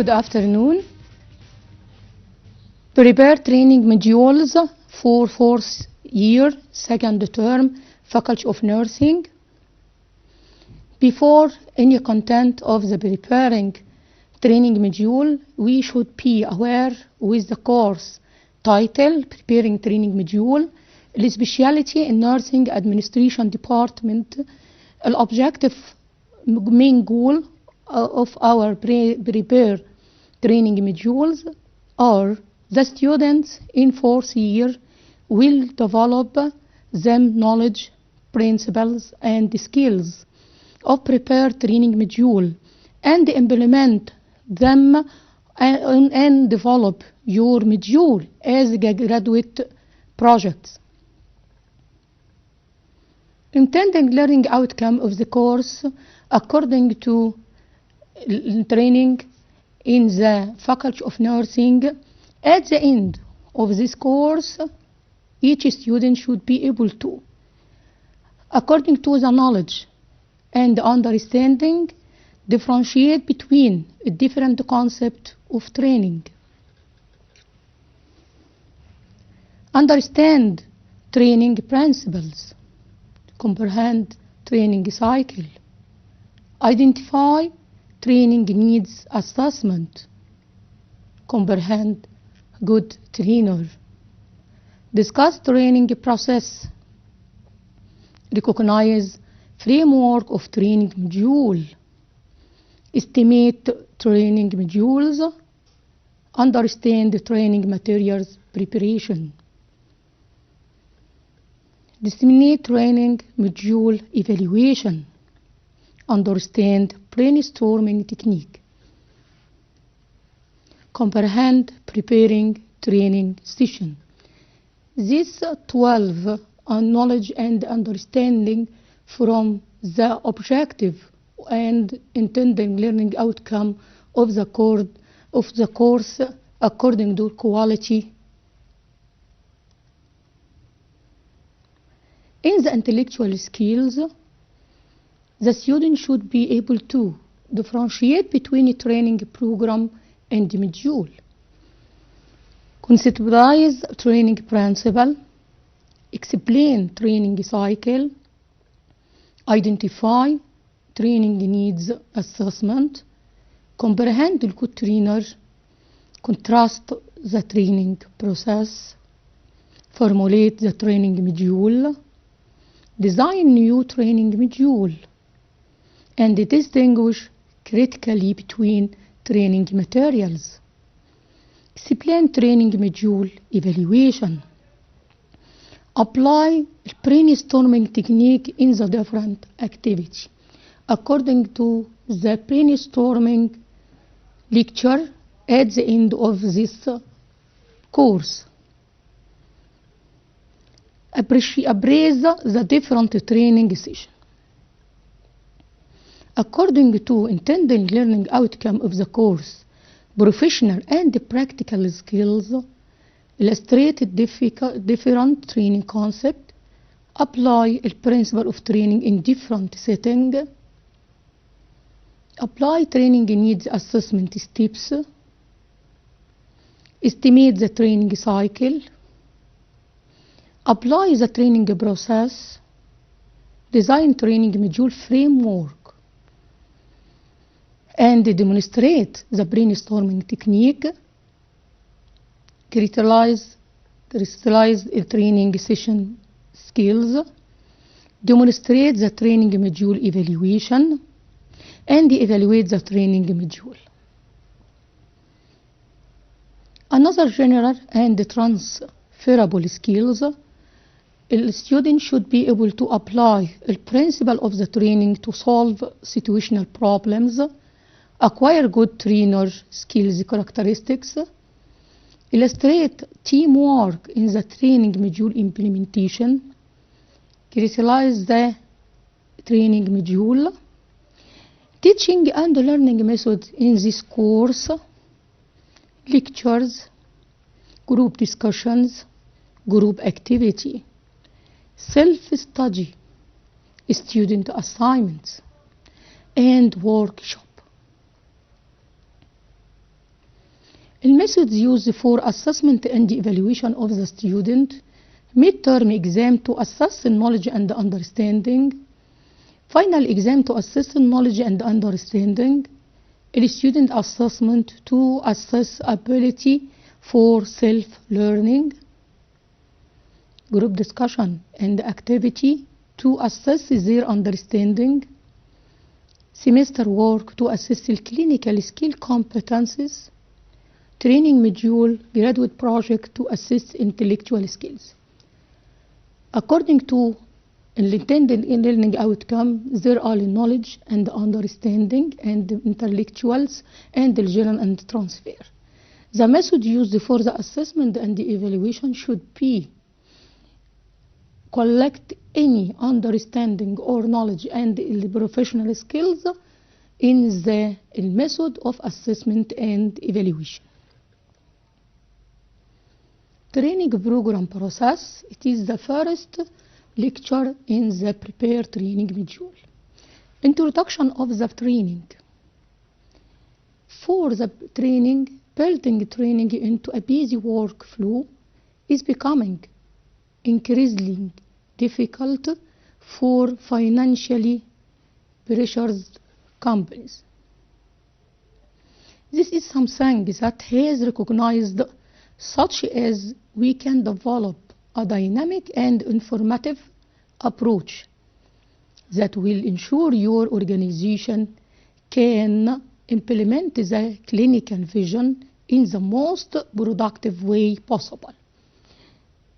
Good afternoon. Prepare training modules for fourth year, second term, Faculty of Nursing. Before any content of the preparing training module, we should be aware with the course title, Preparing Training Module, the specialty in Nursing Administration Department, the objective main goal of our prepare training modules are the students in fourth year will develop them knowledge, principles, and skills of prepare training module and implement them and develop your module as graduate projects. Intended learning outcome of the course according to training in the Faculty of Nursing. At the end of this course, each student should be able to, according to the knowledge and understanding, differentiate between different concepts of training. Understand training principles, comprehend training cycle, identify training needs assessment, comprehend good trainer, discuss training process, recognize framework of training module, estimate training modules, understand training materials preparation, disseminate training module evaluation, understand brainstorming technique, comprehend preparing training session. These 12 knowledge and understanding from the objective and intended learning outcome of the course according to quality. In the intellectual skills, the student should be able to differentiate between a training program and module, conceptualize training principle, explain training cycle, identify training needs assessment, comprehend the good trainer, contrast the training process, formulate the training module, design new training module, and distinguish critically between training materials. Explain training module evaluation. Apply brainstorming technique in the different activity. According to the brainstorming lecture at the end of this course. Appraise the different training sessions. According to intended learning outcome of the course, professional and practical skills, illustrate different training concepts, apply the principle of training in different settings, apply training needs assessment steps, estimate the training cycle, apply the training process, design training module framework, and demonstrate the brainstorming technique, crystallize training session skills, demonstrate the training module evaluation, and evaluate the training module. Another general and transferable skills, the student should be able to apply the principle of the training to solve situational problems, acquire good trainer skills characteristics, illustrate teamwork in the training module implementation, crystallize the training module, teaching and learning methods in this course, lectures, group discussions, group activity, self-study, student assignments, and workshop. Methods used for assessment and evaluation of the student: midterm exam to assess knowledge and understanding, final exam to assess knowledge and understanding, student assessment to assess ability for self-learning, group discussion and activity to assess their understanding, semester work to assess clinical skill competencies, training module, graduate project to assess intellectual skills. According to intended learning outcome, there are knowledge and understanding and intellectuals and the general and transfer. The method used for the assessment and the evaluation should be collect any understanding or knowledge and the professional skills in the method of assessment and evaluation. Training program process. It is the first lecture in the prepare training module. Introduction of the training. For the training, building training into a busy workflow is becoming increasingly difficult for financially pressured companies. This is something that has recognized, such as we can develop a dynamic and informative approach that will ensure your organization can implement the clinical vision in the most productive way possible.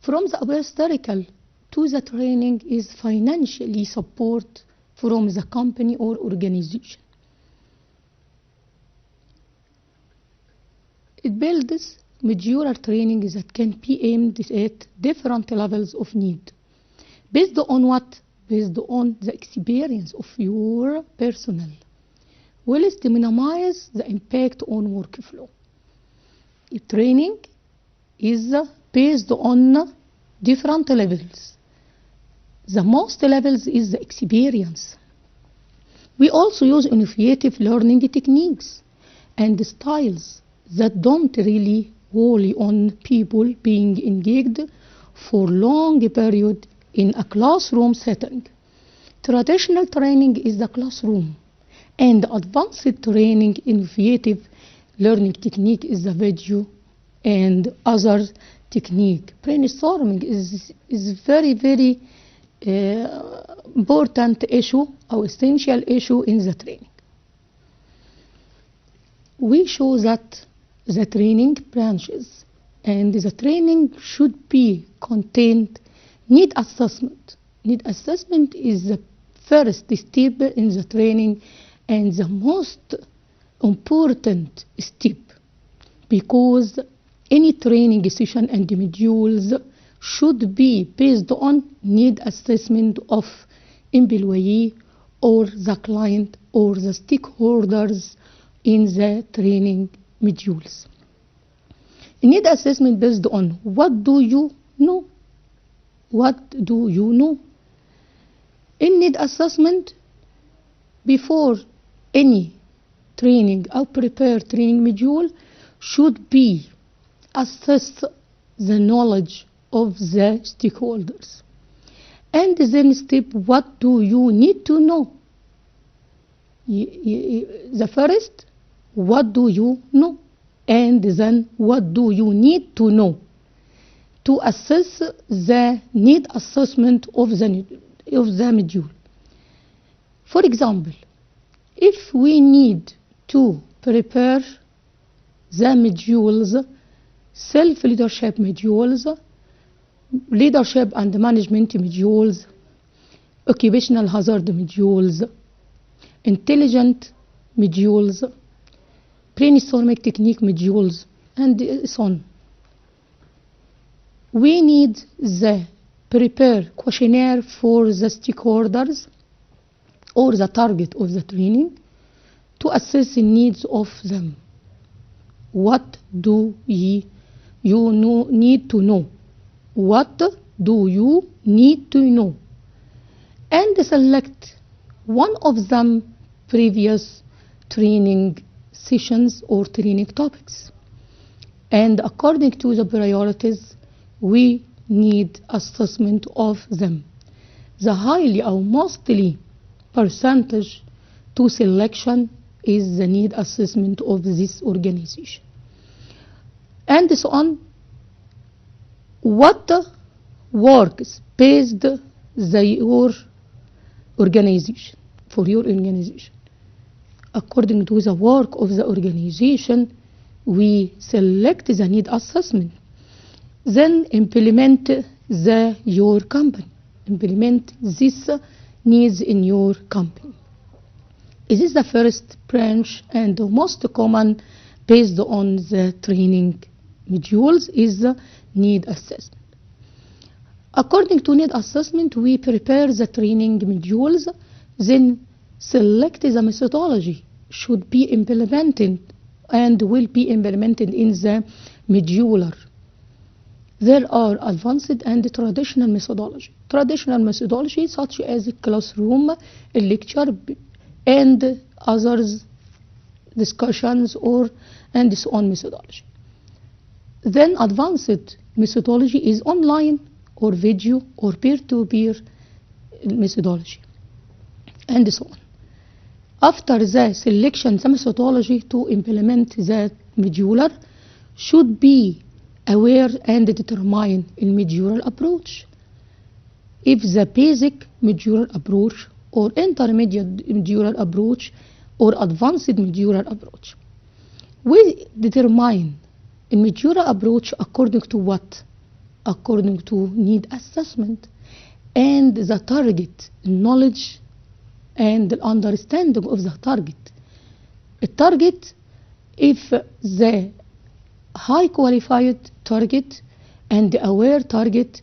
From the obstacle to the training is financially support from the company or organization. It builds modular training that can be aimed at different levels of need. Based on what? Based on the experience of your personnel. Whilst to minimize the impact on workflow. Training is based on different levels. The most levels is the experience. We also use innovative learning techniques and styles that don't really rely on people being engaged for long period in a classroom setting. Traditional training is the classroom, and advanced training, innovative learning technique is the video and other technique. Brainstorming is very important issue or essential issue in the training. We show that the training branches and the training should be contained need assessment. Need assessment is the first step in the training and the most important step, because any training session and modules should be based on need assessment of employee or the client or the stakeholders in the training modules. Need assessment based on what do you know? What do you know? In need assessment, before any training or prepare training module should be assess the knowledge of the stakeholders. And then step, what do you need to know? The first, what do you know? And then what do you need to know to assess the need assessment of the module. For example, if we need to prepare the modules, self-leadership modules, leadership and management modules, occupational hazard modules, intelligent modules, brainstorming technique modules, and so on. We need the prepare questionnaire for the stakeholders or the target of the training to assess the needs of them. What do you need to know? What do you need to know? And select one of them previous training sessions or training topics. and according to the priorities, we need assessment of them. The highly or mostly percentage to selection is the need assessment of this organization. And so on. What works based your organization, for your organization? According to the work of the organization, we select the need assessment, then implement your company. Implement these needs in your company. This is the first branch and the most common based on the training modules is the need assessment. According to need assessment, we prepare the training modules, then select the methodology should be implemented and will be implemented in the modular. There are advanced and traditional methodology. Traditional methodology such as classroom, lecture, and others discussions and so on methodology. Then advanced methodology is online or video or peer-to-peer methodology and so on. After the selection, the methodology to implement the modular should be aware and determine a modular approach. If the basic modular approach or intermediate modular approach or advanced modular approach. We determine a modular approach according to what? According to need assessment and the target, knowledge and the understanding of the target. A target, if the high qualified target and the aware target,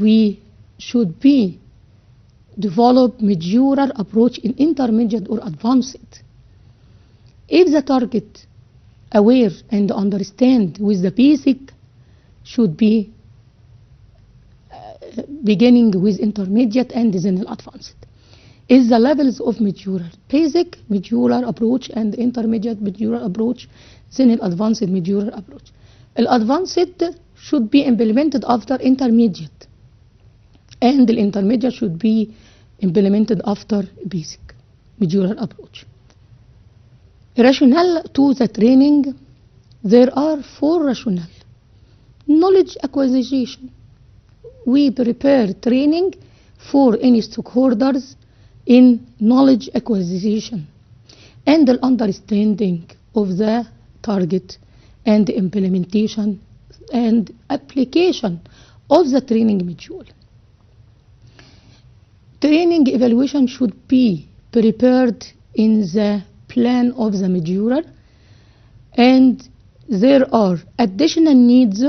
we should be develop modular approach in intermediate or advanced. If the target aware and understand with the basic, should be beginning with intermediate and then advanced. Is the levels of modular basic modular approach and intermediate modular approach, then an advanced modular approach. Advanced should be implemented after intermediate, and the intermediate should be implemented after basic modular approach. Rationale to the training, there are 4 rationale. Knowledge acquisition. We prepare training for any stakeholders in knowledge acquisition and the understanding of the target and the implementation and application of the training module. Training evaluation should be prepared in the plan of the modular, and there are additional needs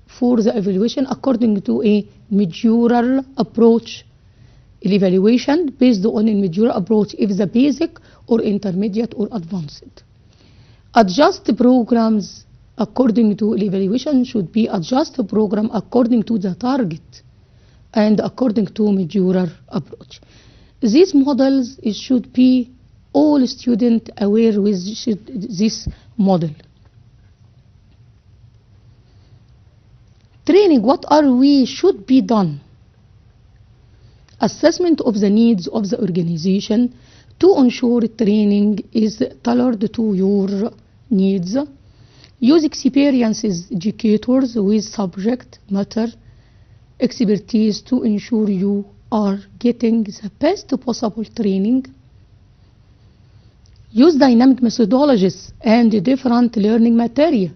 for the evaluation according to a modular approach. Evaluation based on a modular approach if the basic or intermediate or advanced. Adjust programs according to evaluation should be adjust program according to the target and according to modular approach. These models should be all students aware with this model. Training, what are we should be done? Assessment of the needs of the organization to ensure training is tailored to your needs. Use experienced educators with subject matter expertise to ensure you are getting the best possible training. Use dynamic methodologies and different learning material